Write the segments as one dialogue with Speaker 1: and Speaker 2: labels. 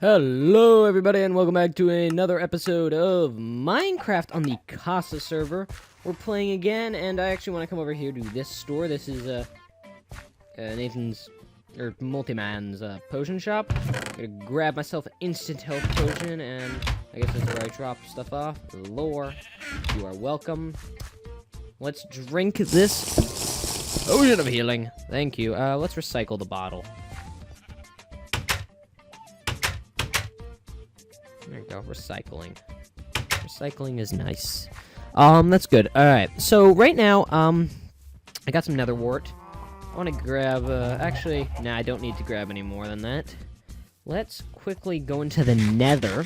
Speaker 1: Hello everybody and welcome back to another episode of Minecraft on the Casa server. We're playing again and I actually want to come over here to this store. This is Nathan's, or Multiman's potion shop. I'm gonna grab myself an instant health potion and I guess that's where I drop stuff off. Lore, you are welcome. Let's drink this potion of healing. Thank you. Let's recycle the bottle. There you go, recycling. Recycling is nice. That's good. Alright, so right now, I got some nether wart. I want to grab, actually, nah, I don't need to grab any more than that. Let's quickly go into the nether.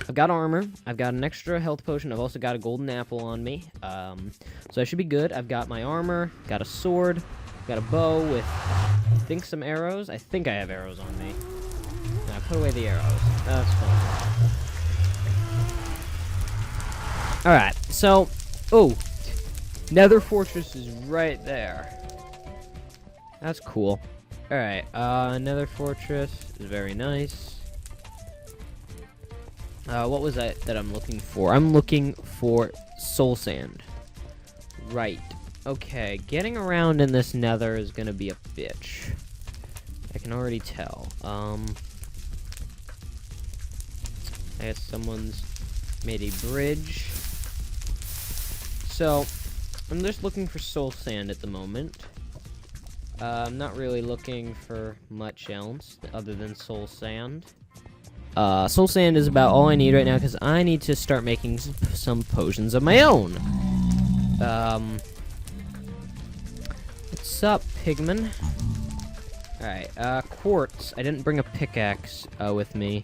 Speaker 1: I've got armor. I've got an extra health potion. I've also got a golden apple on me. So I should be good. I've got my armor, got a sword, got a bow with, I think, some arrows. I think I have arrows on me. Now, put away the arrows. That's fine. Alright, so, Nether Fortress is right there. That's cool. Alright, Nether Fortress is very nice. What was that I'm looking for? I'm looking for soul sand. Right. Okay, getting around in this nether is gonna be a bitch. I can already tell. I guess someone's made a bridge. So, I'm just looking for soul sand at the moment. I'm not really looking for much else other than soul sand. Soul sand is about all I need right now because I need to start making some potions of my own. What's up, pigman? Alright, quartz. I didn't bring a pickaxe with me.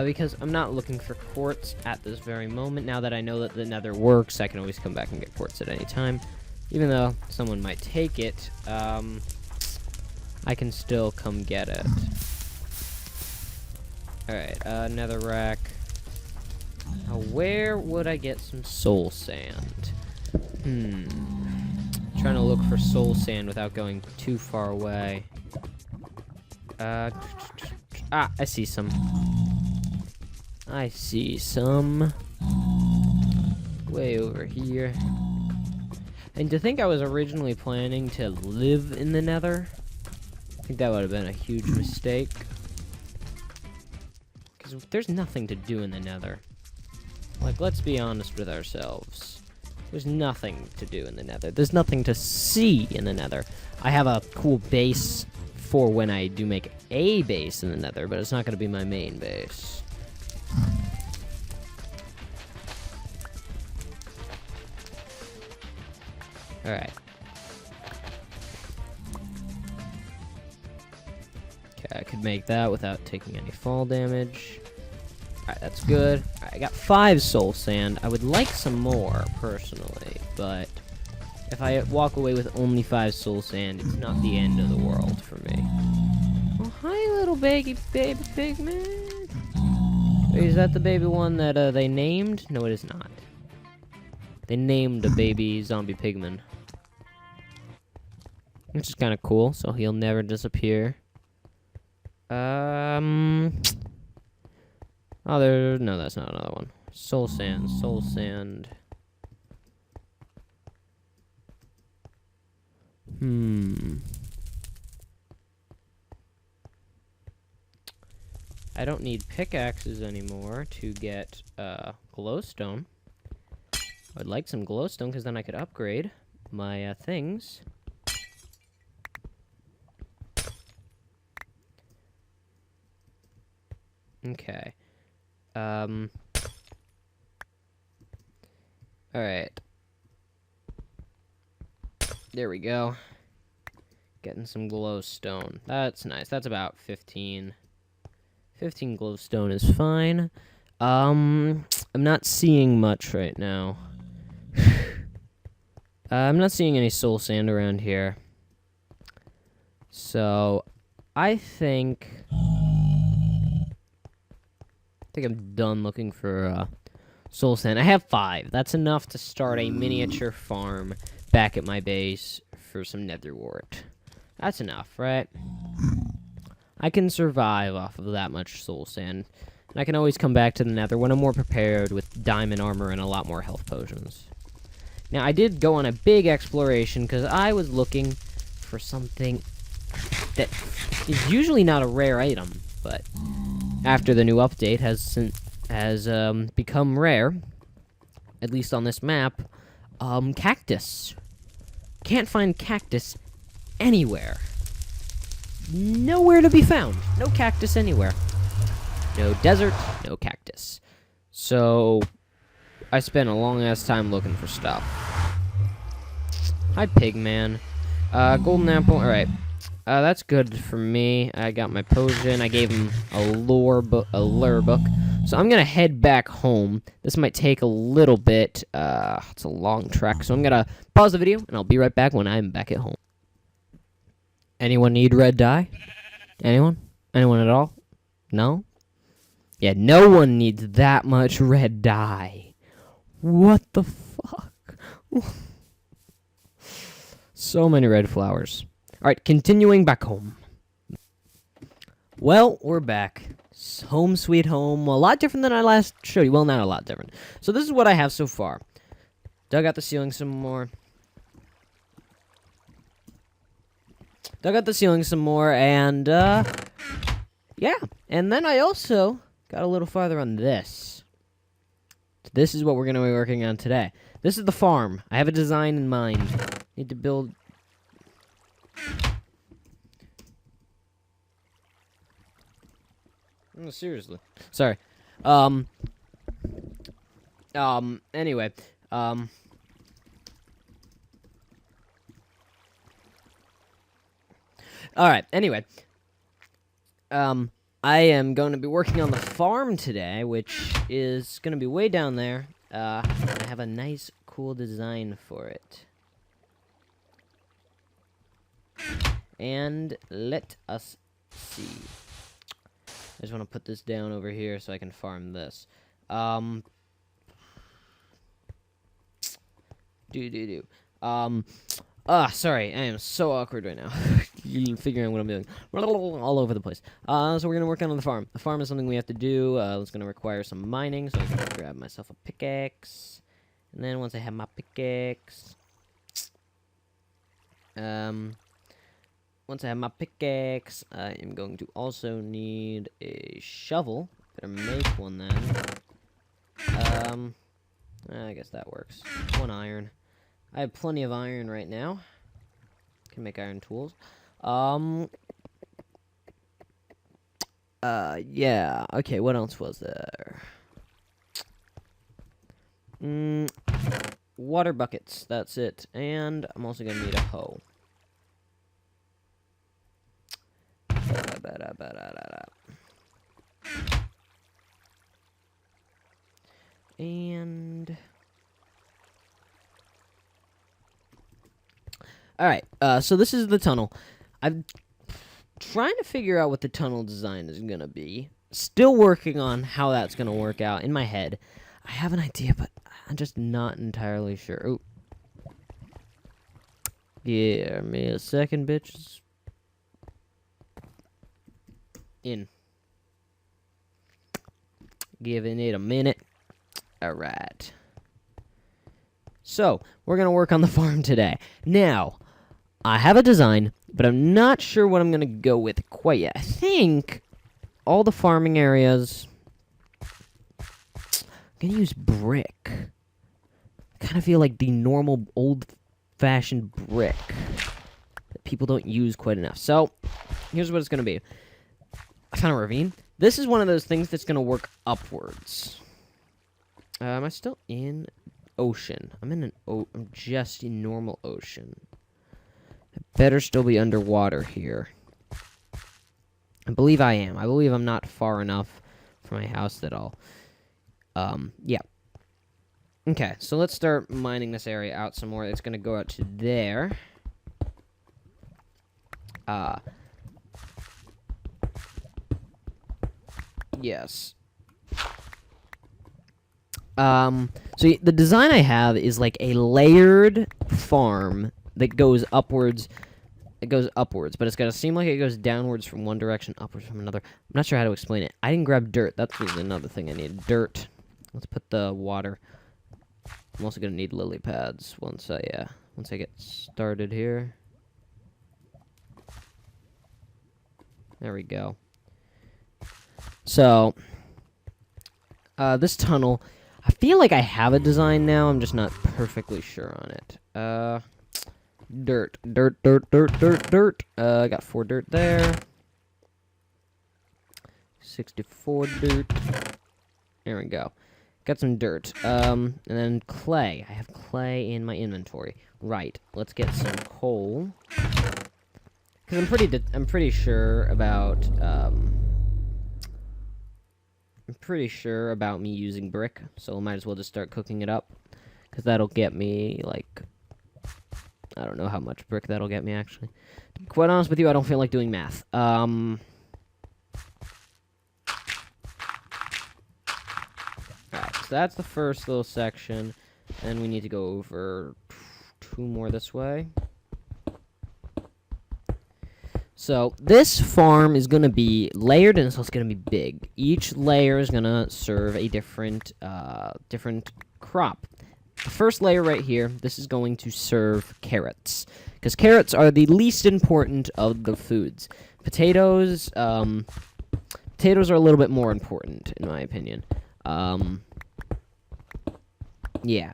Speaker 1: Because I'm not looking for quartz at this very moment. Now that I know that the nether works, I can always come back and get quartz at any time. Even though someone might take it, I can still come get it. Alright, nether rack. Now, where would I get some soul sand? Trying to look for soul sand without going too far away. I see some. I see some way over here. And to think I was originally planning to live in the nether, I think that would have been a huge mistake. Because there's nothing to do in the nether. Like, let's be honest with ourselves. There's nothing to do in the nether. There's nothing to see in the nether. I have a cool base for when I do make a base in the nether, but it's not going to be my main base. Alright. Okay, I could make that without taking any fall damage. Alright, that's good. Alright, I got 5 soul sand. I would like some more, personally, but if I walk away with only 5 soul sand, it's not the end of the world for me. Oh, hi, little baby pigman. Wait, is that the baby one that they named? No, it is not. They named a baby zombie pigman. Which is kind of cool, so he'll never disappear. Oh, no, that's not another one. Soul sand, soul sand. I don't need pickaxes anymore to get, glowstone. I'd like some glowstone, because then I could upgrade my, things. Okay. Alright. There we go. Getting some glowstone. That's nice. That's about 15. 15 glowstone is fine. I'm not seeing much right now. I'm not seeing any soul sand around here. So, I think I'm done looking for soul sand. I have 5. That's enough to start a miniature farm back at my base for some nether wart. That's enough, right? I can survive off of that much soul sand. And I can always come back to the nether when I'm more prepared with diamond armor and a lot more health potions. Now, I did go on a big exploration because I was looking for something that is usually not a rare item, but after the new update has become rare, at least on this map, cactus. Can't find cactus anywhere. Nowhere to be found. No cactus anywhere. No desert, no cactus. So, I spent a long-ass time looking for stuff. Hi, Pigman. Golden apple, alright. That's good for me. I got my potion. I gave him a lure book. So I'm gonna head back home. This might take a little bit. It's a long trek, so I'm gonna pause the video, and I'll be right back when I'm back at home. Anyone need red dye? Anyone? Anyone at all? No? Yeah, no one needs that much red dye. What the fuck? So many red flowers. Alright, continuing back home. Well, we're back. Home sweet home. A lot different than I last showed you. Well, not a lot different. So this is what I have so far. Dug out the ceiling some more. And, yeah. And then I also got a little farther on this. This is what we're going to be working on today. This is the farm. I have a design in mind. Need to build... Oh, seriously. Sorry. Anyway. Alright, anyway. I am going to be working on the farm today, which is going to be way down there. I have a nice, cool design for it. And let us see. I just want to put this down over here so I can farm this. Sorry, I am so awkward right now. You're figuring out what I'm doing. All over the place. So we're gonna work on the farm. The farm is something we have to do. It's gonna require some mining, so I can grab myself a pickaxe. And then once I have my pickaxe... Once I have my pickaxe, I am going to also need a shovel. Better make one then. I guess that works. 1 iron. I have plenty of iron right now. Can make iron tools. Yeah. Okay, what else was there? Water buckets, that's it. And I'm also gonna need a hoe. And... Alright, so this is the tunnel. I'm trying to figure out what the tunnel design is gonna be. Still working on how that's gonna work out in my head. I have an idea, but I'm just not entirely sure. Ooh. Give me a second, bitches. In. Giving it a minute. Alright. So, we're gonna work on the farm today. Now, I have a design, but I'm not sure what I'm gonna go with quite yet. I think all the farming areas... I'm gonna use brick. I kind of feel like the normal old-fashioned brick that people don't use quite enough. So, here's what it's gonna be. I found a ravine. This is one of those things that's gonna work upwards. Am I still in ocean? I'm in I'm just in normal ocean. I better still be underwater here. I believe I am. I believe I'm not far enough from my house at all. Yeah. Okay, so let's start mining this area out some more. It's gonna go out to there. Yes. So the design I have is like a layered farm that goes upwards it goes upwards, but it's gonna seem like it goes downwards from one direction, upwards from another. I'm not sure how to explain it. I didn't grab dirt. That was another thing I needed. Dirt. Let's put the water. I'm also gonna need lily pads once I get started here. There we go. So, this tunnel, I feel like I have a design now. I'm just not perfectly sure on it. Dirt. I got 4 dirt there. 64 dirt. There we go. Got some dirt. And then clay. I have clay in my inventory. Right. Let's get some coal. Because I'm pretty sure about me using brick, so I might as well just start cooking it up, because that'll get me, like, I don't know how much brick that'll get me, actually. To be quite honest with you, I don't feel like doing math. Alright, so that's the first little section, and we need to go over 2 more this way. So, this farm is going to be layered, and so it's going to be big. Each layer is going to serve a different crop. The first layer right here, this is going to serve carrots, because carrots are the least important of the foods. Potatoes are a little bit more important, in my opinion. Yeah.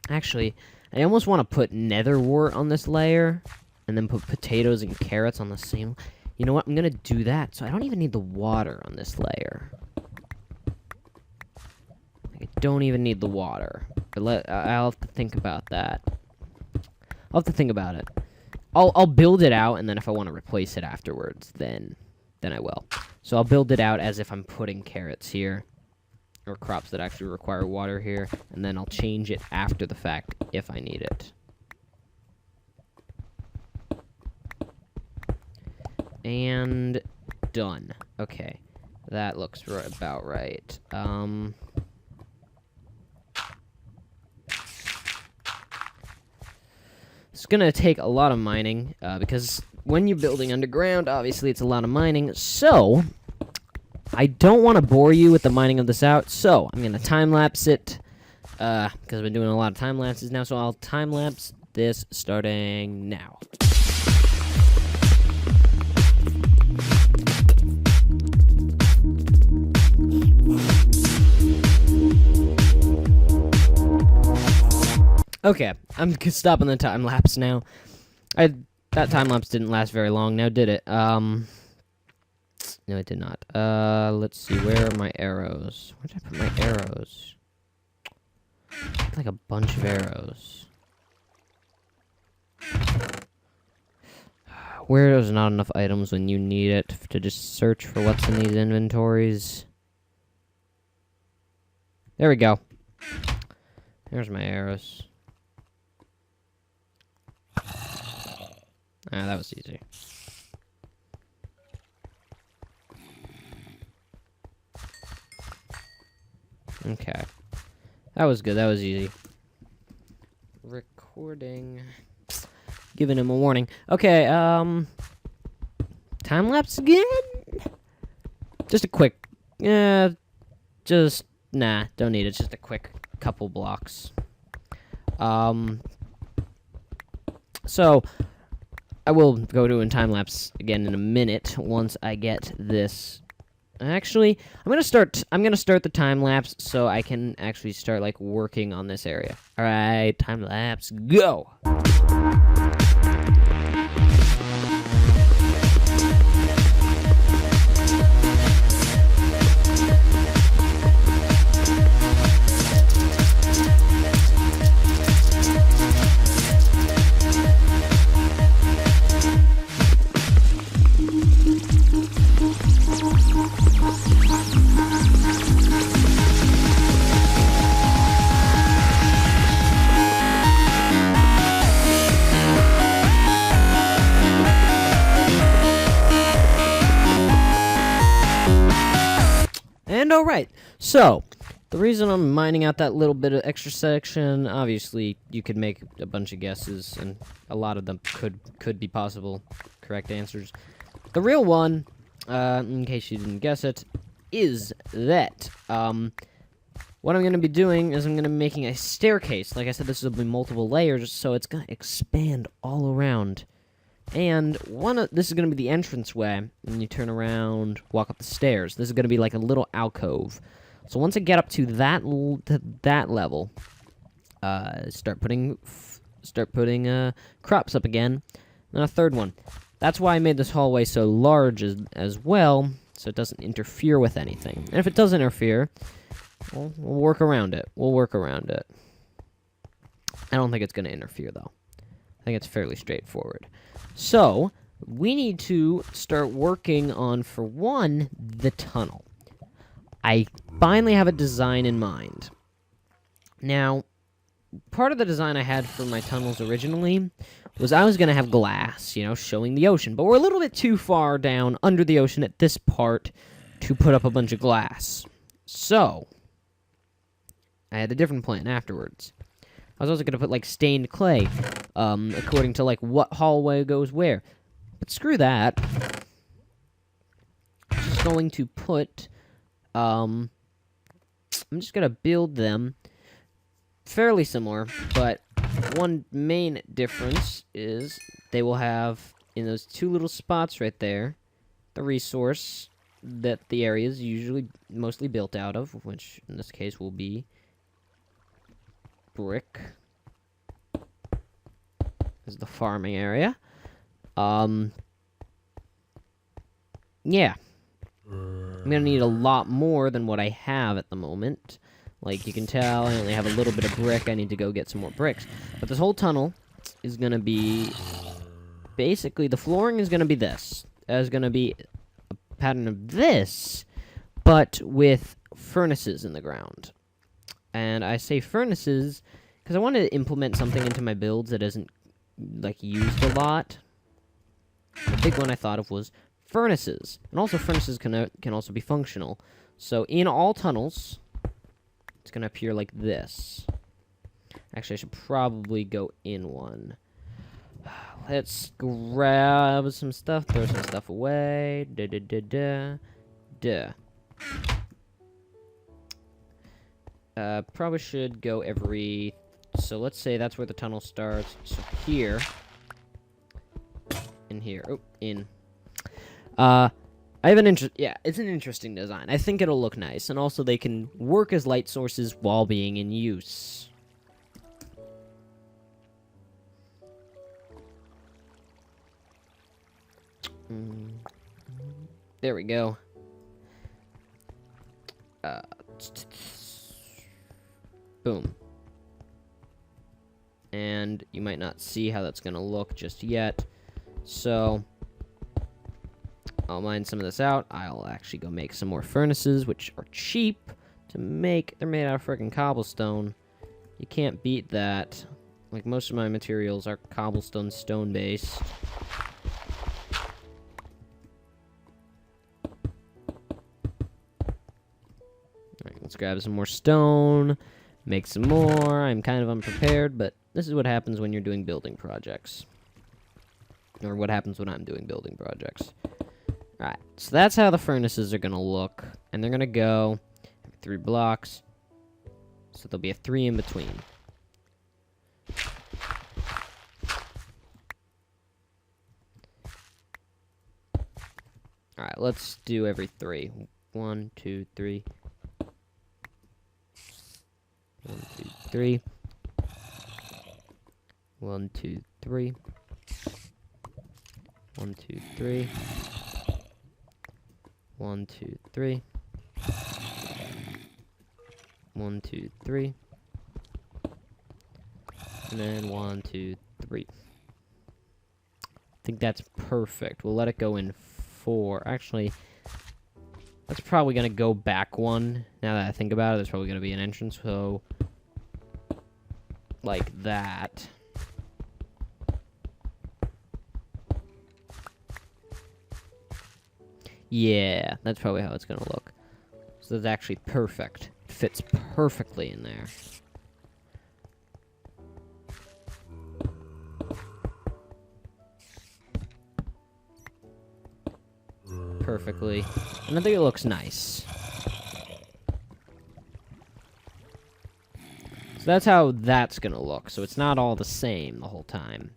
Speaker 1: Actually, I almost want to put nether wart on this layer, and then put potatoes and carrots on the same. You know what? I'm going to do that, so I don't even need the water on this layer. I don't even need the water. But I'll have to think about that. I'll have to think about it. I'll build it out, and then if I want to replace it afterwards, then I will. So I'll build it out as if I'm putting carrots here, or crops that actually require water here, and then I'll change it after the fact if I need it. And done. Okay, that looks about right. It's gonna take a lot of mining, because when you're building underground, obviously it's a lot of mining, so I don't want to bore you with the mining of this out, so I'm gonna time-lapse it, because I've been doing a lot of time-lapses now, so I'll time-lapse this starting now. Okay, I'm stopping the time lapse now. That time lapse didn't last very long. Now did it? No, it did not. Let's see. Where are my arrows? Where did I put my arrows? Like a bunch of arrows. Where there's not enough items when you need it to just search for what's in these inventories. There we go. There's my arrows. Ah, that was easy. Okay. That was good. That was easy. Recording. Giving him a warning. Okay, time-lapse again? Just a quick... nah, don't need it. Just a quick couple blocks. So... I will go to a time-lapse again in a minute once I get this. Actually, I'm gonna start the time-lapse so I can actually start like working on this area. All right, time-lapse, go. And alright, so, The reason I'm mining out that little bit of extra section, obviously, you could make a bunch of guesses, and a lot of them could be possible correct answers. The real one, in case you didn't guess it, is that, what I'm going to be doing is I'm going to be making a staircase. Like I said, this will be multiple layers, so it's going to expand all around. And this is going to be the entranceway, and you turn around, walk up the stairs. This is going to be like a little alcove. So once I get up to that level, start putting crops up again. Then a third one. That's why I made this hallway so large as well, so it doesn't interfere with anything. And if it does interfere, we'll work around it. We'll work around it. I don't think it's going to interfere, though. I think it's fairly straightforward. So, we need to start working on, for one, the tunnel. I finally have a design in mind. Now, part of the design I had for my tunnels originally was I was going to have glass, you know, showing the ocean. But we're a little bit too far down under the ocean at this part to put up a bunch of glass. So, I had a different plan afterwards. I was also going to put, like, stained clay, according to, like, what hallway goes where. But screw that. I'm just going to put, I'm just going to build them fairly similar, but one main difference is they will have, in those two little spots right there, the resource that the area is usually mostly built out of, which in this case will be brick. This is the farming area. Yeah. I'm gonna need a lot more than what I have at the moment. Like, you can tell, I only have a little bit of brick. I need to go get some more bricks. But this whole tunnel is gonna be... Basically, the flooring is gonna be this. There's gonna be a pattern of this, but with furnaces in the ground. And I say furnaces because I wanted to implement something into my builds that isn't, like, used a lot. The big one I thought of was furnaces. And also furnaces can also be functional. So in all tunnels, it's going to appear like this. Actually, I should probably go in one. Let's grab some stuff, throw some stuff away. Probably should go every... So let's say that's where the tunnel starts. So here. In here. Oh, in. I have an it's an interesting design. I think it'll look nice. And also they can work as light sources while being in use. There we go. Boom. And you might not see how that's gonna look just yet. So I'll mine some of this out. I'll actually go make some more furnaces, which are cheap to make. They're made out of freaking cobblestone. You can't beat that. Like, most of my materials are cobblestone stone based. Alright, let's grab some more stone. Make some more. I'm kind of unprepared, but this is what happens when you're doing building projects. Or what happens when I'm doing building projects. Alright, so that's how the furnaces are going to look. And they're going to go 3 blocks. So there'll be a 3 in between. Alright, let's do every 3. 1, 2, 3. 1, 2, 3. 1, 2, 3. 1, 2, 3. 1, 2, 3. 1, 2, 3. And then 1, 2, 3. I think that's perfect. We'll let it go in 4. Actually, that's probably going to go back 1. Now that I think about it, there's probably going to be an entrance, so like that. Yeah, that's probably how it's going to look. So that's actually perfect. fits perfectly in there. Perfectly. And I think it looks nice. So that's how that's gonna look. So it's not all the same the whole time.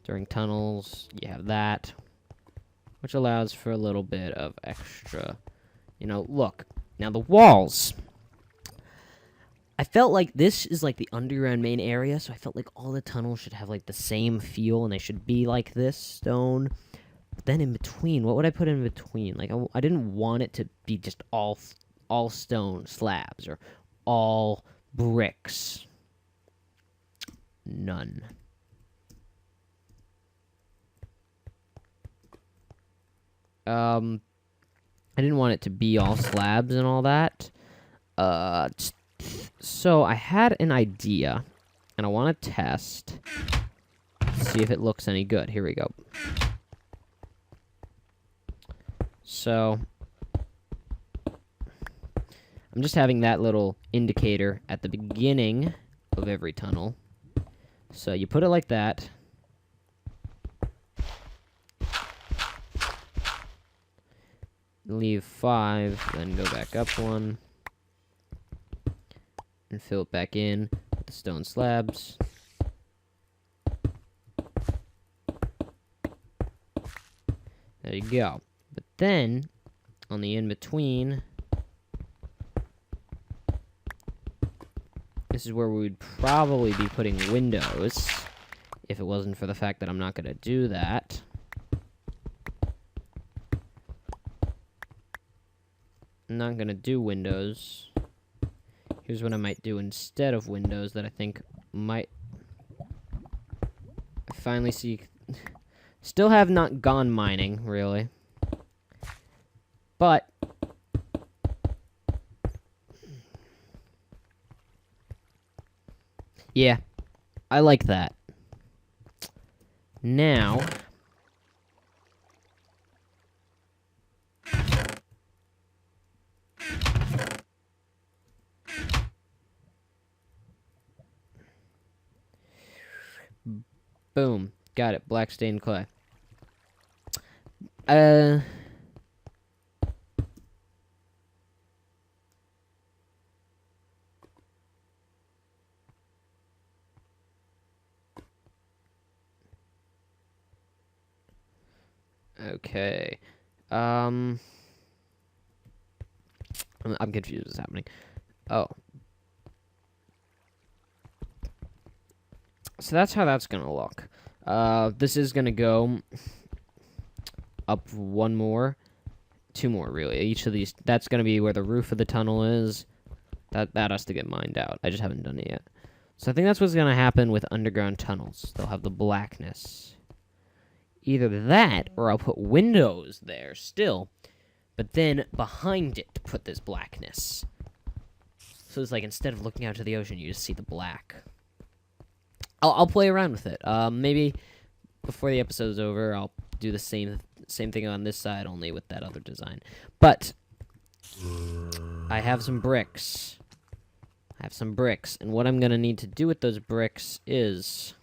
Speaker 1: During tunnels, you have that, which allows for a little bit of extra, you know, look. Now the walls. I felt like this is like the underground main area, so I felt like all the tunnels should have like the same feel, and they should be like this stone. But then in between, what would I put in between? Like I didn't want it to be just all stone slabs or all bricks. None. I didn't want it to be all slabs and all that. So I had an idea, and I want to test, see if it looks any good. Here we go. So I'm just having that little indicator at the beginning of every tunnel. So you put it like that. Leave 5, then go back up 1. And fill it back in with the stone slabs. There you go. But then, on the in-between, this is where we would probably be putting windows, if it wasn't for the fact that I'm not going to do that. I'm not going to do windows. Here's what I might do instead of windows that I think might... I finally see... Still have not gone mining, really. But... yeah, I like that. Now... boom. Got it. Black stained clay. Okay. I'm confused what's happening. Oh. So that's how that's gonna look. This is gonna go up 1 more, 2 more, really. Each of these, that's gonna be where the roof of the tunnel is. That has to get mined out. I just haven't done it yet. So I think that's what's gonna happen with underground tunnels. They'll have the blackness. Either that, or I'll put windows there still, but then behind it put this blackness. So it's like instead of looking out to the ocean, you just see the black. I'll play around with it. Maybe before the episode's over, I'll do the same thing on this side, only with that other design. But I have some bricks. And what I'm gonna need to do with those bricks is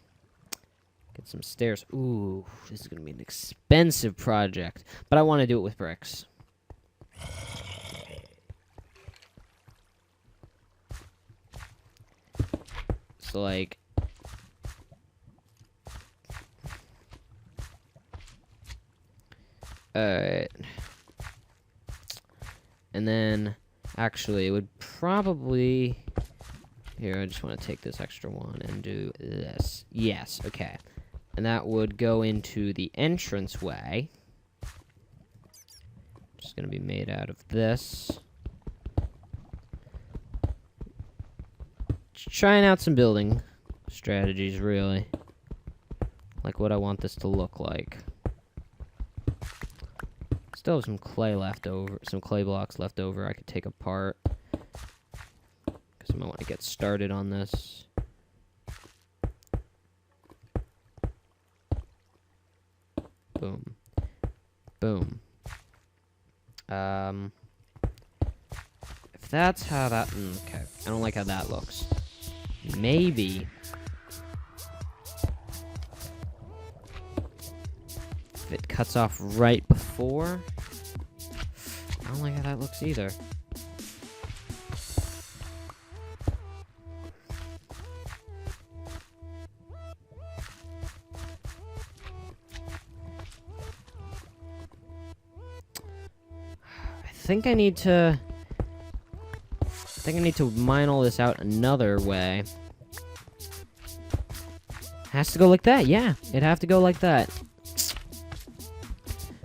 Speaker 1: get some stairs. Ooh, this is gonna be an expensive project, but I want to do it with bricks. So like. Alright. And then, actually, it would probably... Here, I just want to take this extra one and do this. Yes, okay. And that would go into the entranceway. Just going to be made out of this. Just trying out some building strategies, really. Like what I want this to look like. Still have some clay left over, some clay blocks left over I could take apart. Because I might want to get started on this. Boom. Boom. If that's how that... okay. I don't like how that looks. Maybe... if it cuts off right before... I don't like how that looks either. I think I need to mine all this out another way. Has to go like that, yeah. It'd have to go like that.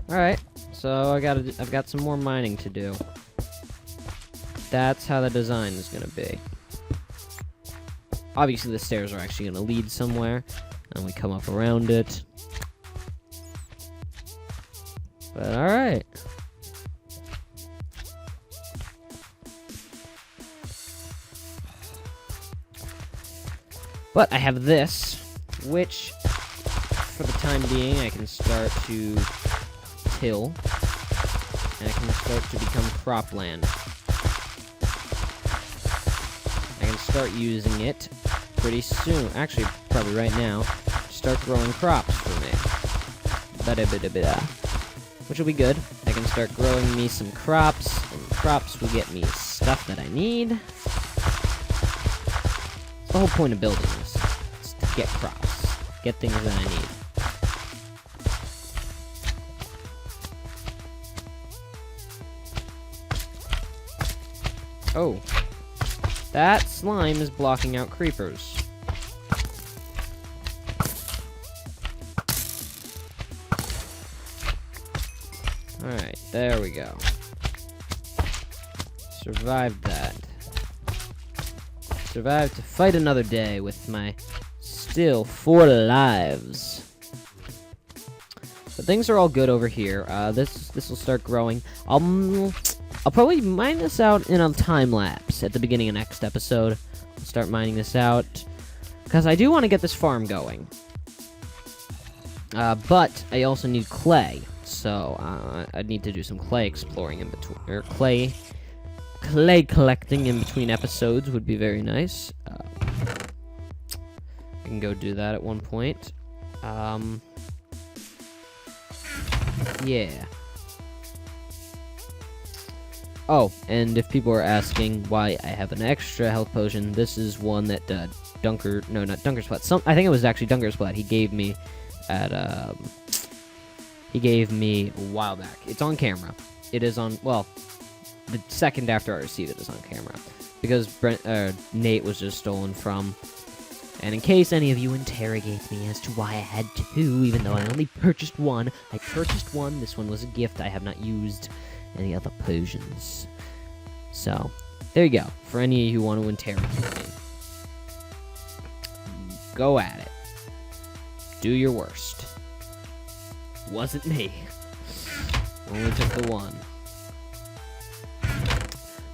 Speaker 1: Alright, so I've got some more mining to do. That's how the design is gonna be. Obviously the stairs are actually gonna lead somewhere, and we come up around it. But alright. But I have this, which, for the time being, I can start to till, and I can start to become cropland. I can start using it pretty soon, actually, probably right now, to start growing crops for me. Ba-da-ba-da-ba-da. Which will be good. I can start growing me some crops, and crops will get me stuff that I need. The whole point of building this is to get crops, get things that I need. Oh, that slime is blocking out creepers. Alright, there we go. Survived that. Survived to fight another day with my still 4 lives. But things are all good over here. This will start growing. I'll probably mine this out in a time lapse at the beginning of next episode. I'll start mining this out because I do want to get this farm going. But I also need clay, so I need to do some clay exploring in between, or clay collecting in between episodes would be very nice. I can go do that at one point. Yeah. Oh, and if people are asking why I have an extra health potion, this is one that I think it was actually Dunkersplat. He gave me a while back. It's on camera. It is on, well, the second after I received it is on camera, because Nate was just stolen from. And in case any of you interrogate me as to why I had 2, even though I only purchased 1, I purchased 1. This one was a gift. I have not used any other potions. So, there you go. For any of you who want to interrogate me, go at it. Do your worst. Wasn't me. Only took the 1.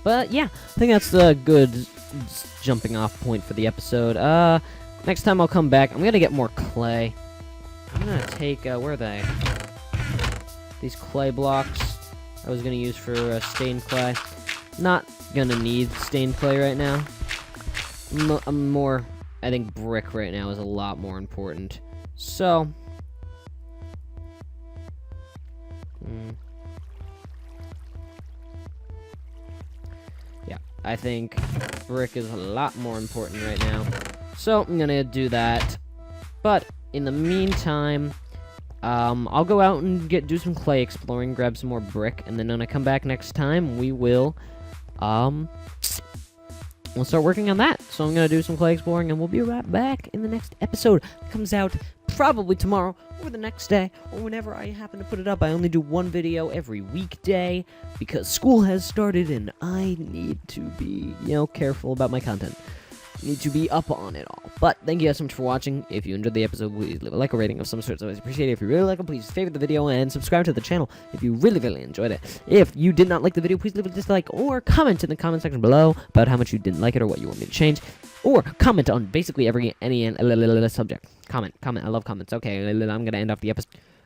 Speaker 1: But yeah, I think that's the good jumping off point for the episode. Next time I'll come back, I'm gonna get more clay. I'm gonna take, where are they? These clay blocks I was gonna use for stained clay. Not gonna need stained clay right now. I think brick right now is a lot more important. So, yeah, I think brick is a lot more important right now. So, I'm gonna do that. But, in the meantime, I'll go out and do some clay exploring, grab some more brick, and then when I come back next time, we'll start working on that. So I'm gonna do some clay exploring, and we'll be right back in the next episode. It comes out probably tomorrow, or the next day, or whenever I happen to put it up. I only do 1 video every weekday, because school has started, and I need to be, careful about my content. Need to be up on it all. But thank you guys so much for watching. If you enjoyed the episode, please leave a like or rating of some sort. I always appreciate it. If you really like it, please favorite the video and subscribe to the channel if you really, really enjoyed it. If you did not like the video, please leave a dislike or comment in the comment section below about how much you didn't like it or what you want me to change. Or comment on basically any subject. Comment. I love comments. Okay, I'm gonna end off the episode.